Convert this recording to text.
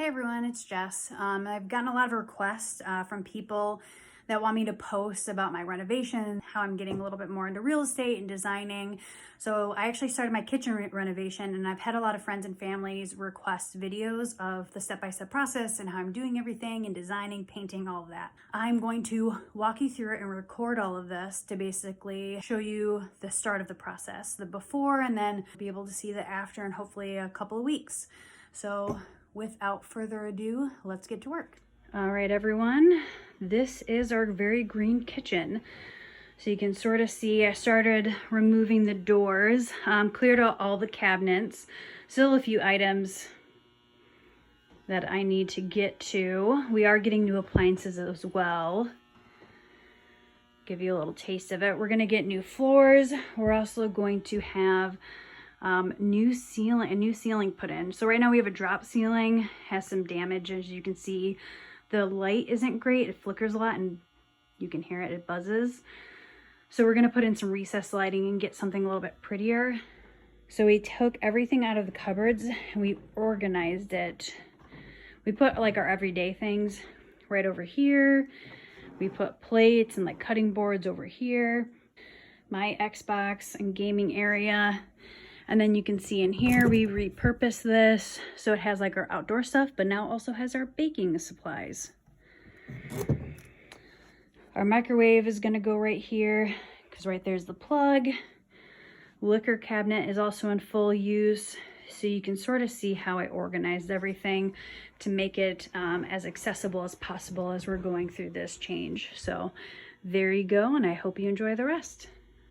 Hey everyone, it's Jess. I've gotten a lot of requests from people that want me to post about my renovation, how I'm getting a little bit more into real estate and designing. So I actually started my kitchen renovation, and I've had a lot of friends and families request videos of the step-by-step process and how I'm doing everything and designing, painting, all of that. I'm going to walk you through it and record all of this to basically show you the start of the process, the before, and then be able to see the after in hopefully a couple of weeks. So without further ado, let's get to work. All right, everyone, this is our very green kitchen. So you can sort of see I started removing the doors, cleared out all the cabinets. Still a few items that I need to get to. We are getting new appliances as well. Give you a little taste of it. We're gonna get new floors. We're also going to have a new ceiling put in. So right now we have a drop ceiling, has some damage. As you can see, the light isn't great. It flickers a lot and you can hear it, it buzzes. So we're gonna put in some recessed lighting and get something a little bit prettier. So we took everything out of the cupboards and we organized it. We put like our everyday things right over here. We put plates and like cutting boards over here. My Xbox and gaming area. And then you can see in here, we repurposed this. So it has like our outdoor stuff, but now also has our baking supplies. Our microwave is gonna go right here because right there's the plug. Liquor cabinet is also in full use. So you can sort of see how I organized everything to make it as accessible as possible as we're going through this change. So there you go, and I hope you enjoy the rest.